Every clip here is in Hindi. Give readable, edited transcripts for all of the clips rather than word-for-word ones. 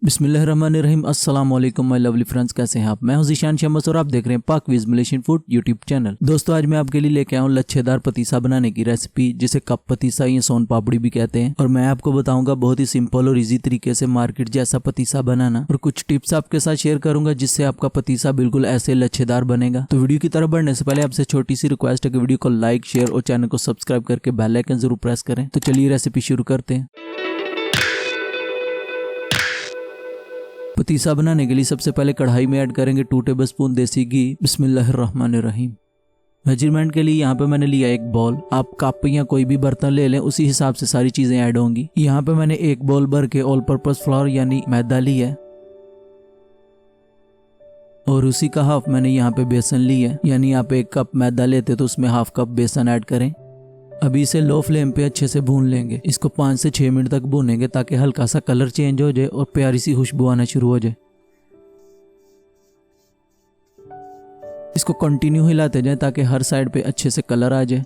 बिस्मिल्लाहिर्रहमानिर्रहीम। अस्सलाम वालेकुम माय लवली फ्रेंड्स, कैसे हैं आप? मैं हूं ज़ीशान शम्स और आप देख रहे हैं पाक विज़ मलेशियन फूड यूट्यूब चैनल। दोस्तों, आज मैं आपके लिए लेके आया हूं लच्छेदार पतीसा बनाने की रेसिपी, जिसे कप पतीसा या सोन पापड़ी भी कहते हैं। और मैं आपको बताऊंगा बहुत ही सिंपल और इजी तरीके से मार्केट जैसा पतीसा बनाना, और कुछ टिप्स आपके साथ शेयर करूंगा जिससे आपका पतीसा बिल्कुल ऐसे लच्छेदार बनेगा। तो वीडियो की तरफ बढ़ने से पहले आपसे छोटी सी रिक्वेस्ट है कि वीडियो को लाइक, शेयर और चैनल को सब्सक्राइब करके बेल आइकन जरूर प्रेस करें। तो चलिए रेसिपी शुरू करते हैं। पतीसा बनाने के लिए सबसे पहले कढ़ाई में ऐड करेंगे 2 टेबलस्पून देसी घी। बिस्मिल्लाहिर्रहमानिर्रहीम। मेजरमेंट के लिए यहाँ पे मैंने लिया एक बॉल। आप कप या कोई भी बर्तन ले लें, उसी हिसाब से सारी चीजें ऐड होंगी। यहाँ पे मैंने एक बॉल भर के ऑल पर्पस फ्लोर यानी मैदा ली है, और उसी का हाफ मैंने यहाँ पे बेसन ली है। यानी आप 1 कप मैदा लेते तो उसमें हाफ कप बेसन ऐड करें। अभी इसे लो फ्लेम पे अच्छे से भून लेंगे। इसको 5 से 6 मिनट तक भूनेंगे ताकि हल्का सा कलर चेंज हो जाए और प्यारी सी खुशबू आना शुरू हो जाए। इसको कंटिन्यू हिलाते जाएं ताकि हर साइड पे अच्छे से कलर आ जाए।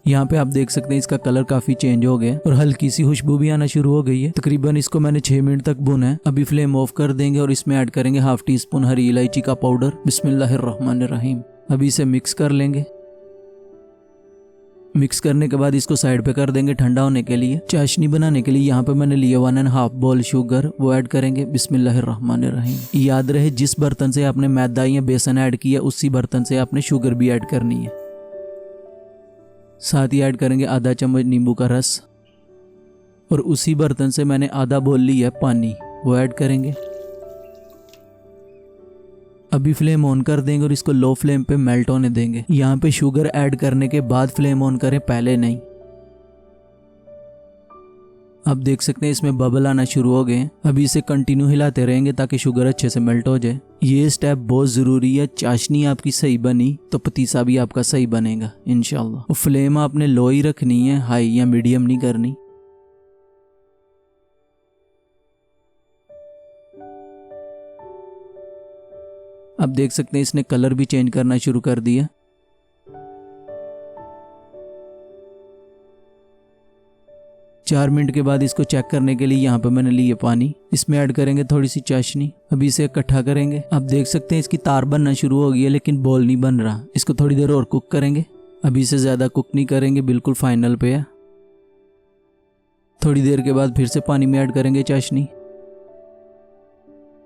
यहाँ पे आप देख सकते हैं इसका कलर काफी चेंज हो गया और हल्की सी खुशबू भी आना शुरू हो गई है। तकरीबन इसको मैंने 6 मिनट तक भुना है। अभी फ्लेम ऑफ कर देंगे और इसमें ऐड करेंगे हाफ टी स्पून हरी इलायची का पाउडर। बिस्मिल्लाहिर्रहमानिर्रहीम। अभी इसे मिक्स कर लेंगे। मिक्स करने के बाद इसको साइड पे कर देंगे ठंडा होने के लिए। चाशनी बनाने के लिए यहाँ पे मैंने लिया 1.5 बॉल शुगर, वो ऐड करेंगे। बिस्मिल्लाहिर्रहमानिर्रहीम। याद रहे, जिस बर्तन से आपने मैदा या बेसन ऐड किया उसी बर्तन से आपने शुगर भी ऐड करनी है। साथ ही ऐड करेंगे आधा चम्मच नींबू का रस, और उसी बर्तन से मैंने आधा बॉल लिया पानी, वो ऐड करेंगे। अभी फ्लेम ऑन कर देंगे और इसको लो फ्लेम पे मेल्ट होने देंगे। यहाँ पे शुगर ऐड करने के बाद फ्लेम ऑन करें, पहले नहीं। आप देख सकते हैं इसमें बबल आना शुरू हो गए। अभी इसे कंटिन्यू हिलाते रहेंगे ताकि शुगर अच्छे से मेल्ट हो जाए। ये स्टेप बहुत जरूरी है। चाशनी आपकी सही बनी तो पतीसा भी आपका सही बनेगा इंशाल्लाह। फ्लेम आपने लो ही रखनी है, हाई या मीडियम नहीं करनी। आप देख सकते हैं इसने कलर भी चेंज करना शुरू कर दिया। चार मिनट के बाद इसको चेक करने के लिए यहाँ पे मैंने लिए पानी। इसमें ऐड करेंगे थोड़ी सी चाशनी। अभी इसे इकट्ठा करेंगे। आप देख सकते हैं इसकी तार बनना शुरू हो गई है, लेकिन बॉल नहीं बन रहा। इसको थोड़ी देर और कुक करेंगे। अभी इसे ज्यादा कुक नहीं करेंगे, बिल्कुल फाइनल पे है। थोड़ी देर के बाद फिर से पानी में ऐड करेंगे चाशनी।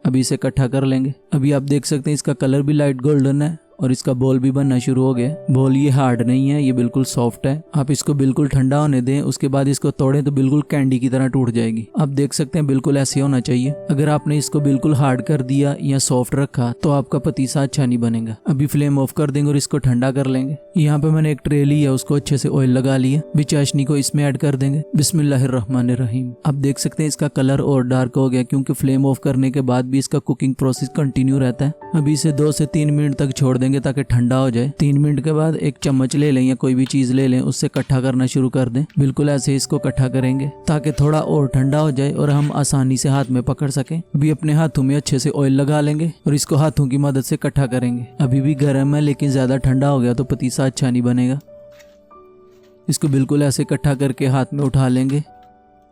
अभी इसे इकट्ठा कर लेंगे। अभी आप देख सकते हैं इसका कलर भी लाइट गोल्डन है और इसका बॉल भी बनना शुरू हो गया। बॉल ये हार्ड नहीं है, ये बिल्कुल सॉफ्ट है। आप इसको बिल्कुल ठंडा होने दें, उसके बाद इसको तोड़ें तो बिल्कुल कैंडी की तरह टूट जाएगी। आप देख सकते हैं बिल्कुल ऐसे होना चाहिए। अगर आपने इसको बिल्कुल हार्ड कर दिया या सॉफ्ट रखा तो आपका पतीसा अच्छा नहीं बनेगा। अभी फ्लेम ऑफ कर देंगे और इसको ठंडा कर लेंगे। यहाँ पे मैंने एक ट्रे ली है, उसको अच्छे से ऑयल लगा लिया। भी चाशनी को इसमें ऐड कर देंगे। बिस्मिल्लाहिर्रहमानिर्रहीम। आप देख सकते हैं इसका कलर और डार्क हो गया, क्योंकि फ्लेम ऑफ करने के बाद भी इसका कुकिंग प्रोसेस कंटिन्यू रहता है। अभी इसे 2 से 3 मिनट तक छोड़ देंगे ताकि ठंडा हो जाए। 3 मिनट के बाद एक चम्मच ले लें या कोई भी चीज ले लें, उससे इकट्ठा करना शुरू कर दें। बिल्कुल ऐसे इसको इकट्ठा करेंगे ताकि थोड़ा और ठंडा हो जाए और हम आसानी से हाथ में पकड़ सकें। अभी अपने हाथों में अच्छे से ऑयल लगा लेंगे और इसको हाथों की मदद से इकट्ठा करेंगे। अभी भी गर्म है, लेकिन ज्यादा ठंडा हो गया तो पतीसा अच्छा नहीं बनेगा। इसको बिल्कुल ऐसे इकट्ठा करके हाथ में उठा लेंगे।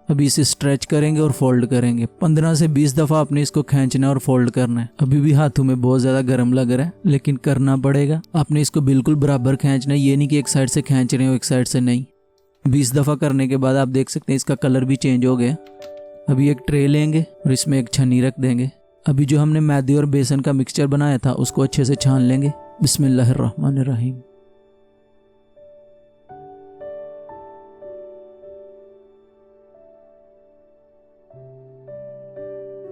अभी इसे स्ट्रेच करेंगे और फोल्ड करेंगे। 15 से 20 दफा आपने इसको खींचना और फोल्ड करना है। अभी भी हाथों में बहुत ज्यादा गर्म लग रहा है, लेकिन करना पड़ेगा। आपने इसको बिल्कुल बराबर खींचना है, ये नहीं कि एक साइड से खींच रहे हो एक साइड से नहीं। 20 दफा करने के बाद आप देख सकते हैं इसका कलर भी चेंज हो गया। अभी एक ट्रे लेंगे और इसमें एक छन्नी रख देंगे। अभी जो हमने मैदे और बेसन का मिक्सचर बनाया था उसको अच्छे से छान लेंगे। बिस्मिल्लाहिर्रहमानिर्रहीम।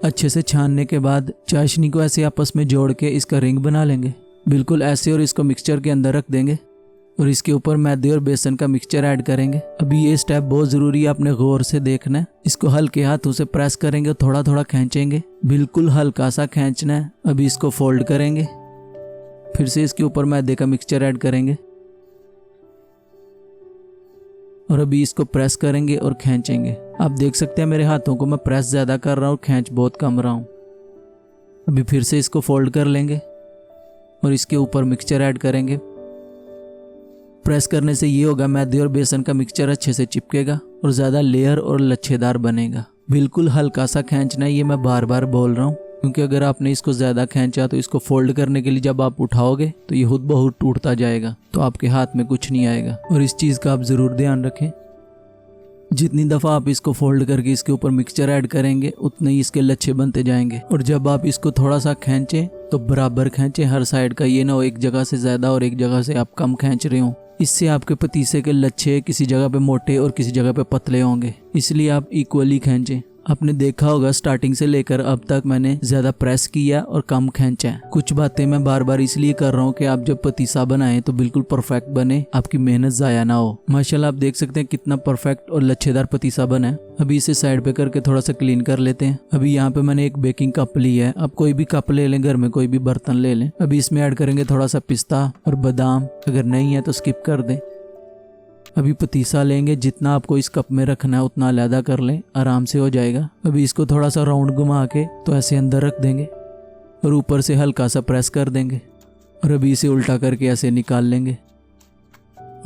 अच्छे से छानने के बाद चाशनी को ऐसे आपस में जोड़ के इसका रिंग बना लेंगे, बिल्कुल ऐसे, और इसको मिक्सचर के अंदर रख देंगे और इसके ऊपर मैदे और बेसन का मिक्सचर ऐड करेंगे। अभी ये स्टेप बहुत जरूरी है, आपने गौर से देखना है। इसको हल्के हाथों से प्रेस करेंगे, थोड़ा थोड़ा खींचेंगे, बिल्कुल हल्का सा खींचना है। अभी इसको फोल्ड करेंगे, फिर से इसके ऊपर मैदे का मिक्सचर ऐड करेंगे और अभी इसको प्रेस करेंगे और खींचेंगे। आप देख सकते हैं मेरे हाथों को मैं प्रेस ज्यादा कर रहा हूँ, खींच बहुत कम रहा हूँ। अभी फिर से इसको फोल्ड कर लेंगे और इसके ऊपर मिक्सचर ऐड करेंगे। प्रेस करने से ये होगा मैदे और बेसन का मिक्सचर अच्छे से चिपकेगा और ज़्यादा लेयर और लच्छेदार बनेगा। बिल्कुल हल्का सा खींचना है, ये मैं बार बार बोल रहा हूँ, क्योंकि अगर आपने इसको ज़्यादा खींचा तो इसको फोल्ड करने के लिए जब आप उठाओगे तो ये खुद बहुत टूटता जाएगा, तो आपके हाथ में कुछ नहीं आएगा। और इस चीज़ का आप ज़रूर ध्यान रखें, जितनी दफ़ा आप इसको फोल्ड करके इसके ऊपर मिक्सचर ऐड करेंगे उतने ही इसके लच्छे बनते जाएंगे। और जब आप इसको थोड़ा सा खींचें तो बराबर खींचें हर साइड का, ये ना हो एक जगह से ज़्यादा और एक जगह से आप कम खींच रहे हो। इससे आपके पतीसे के लच्छे किसी जगह पे मोटे और किसी जगह पे पतले होंगे, इसलिए आप इक्वली खींचें। आपने देखा होगा स्टार्टिंग से लेकर अब तक मैंने ज़्यादा प्रेस किया और कम खींचा है। कुछ बातें मैं बार बार इसलिए कर रहा हूँ कि आप जब पतीसा बनाएं तो बिल्कुल परफेक्ट बने, आपकी मेहनत ज़ाया ना हो। माशाल्लाह आप देख सकते हैं कितना परफेक्ट और लच्छेदार पतीसा बना है। अभी इसे साइड पे करके थोड़ा सा क्लीन कर लेते हैं। अभी यहाँ पे मैंने एक बेकिंग कप ली है, आप कोई भी कप ले लें, घर में कोई भी बर्तन ले लें। अभी इसमें ऐड करेंगे थोड़ा सा पिस्ता और बादाम, अगर नहीं है तो स्किप कर दें। अभी पतीसा लेंगे, जितना आपको इस कप में रखना है उतना अलहदा कर लें, आराम से हो जाएगा। अभी इसको थोड़ा सा राउंड घुमा के तो ऐसे अंदर रख देंगे और ऊपर से हल्का सा प्रेस कर देंगे और अभी इसे उल्टा करके ऐसे निकाल लेंगे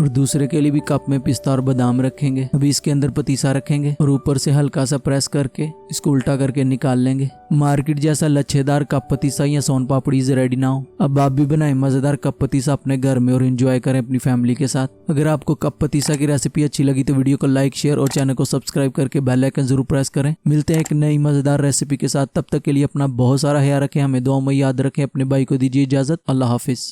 और दूसरे के लिए भी कप में पिस्ता और बादाम रखेंगे। अभी इसके अंदर पतीसा रखेंगे और ऊपर से हल्का सा प्रेस करके इसको उल्टा करके निकाल लेंगे। मार्केट जैसा लच्छेदार कप पतीसा या सोन पापड़ी इज रेडी नाउ। अब आप भी बनाएं मजेदार कप पतीसा अपने घर में और एंजॉय करें अपनी फैमिली के साथ। अगर आपको कप पतीसा की रेसिपी अच्छी लगी तो वीडियो को लाइक, शेयर और चैनल को सब्सक्राइब करके बेल आइकन जरूर प्रेस करें। मिलते हैं एक नई मजेदार रेसिपी के साथ, तब तक के लिए अपना बहुत सारा ख्याल रखें, हमें दुआ में याद रखें। अपने भाई को दीजिए इजाजत, अल्लाह हाफिज।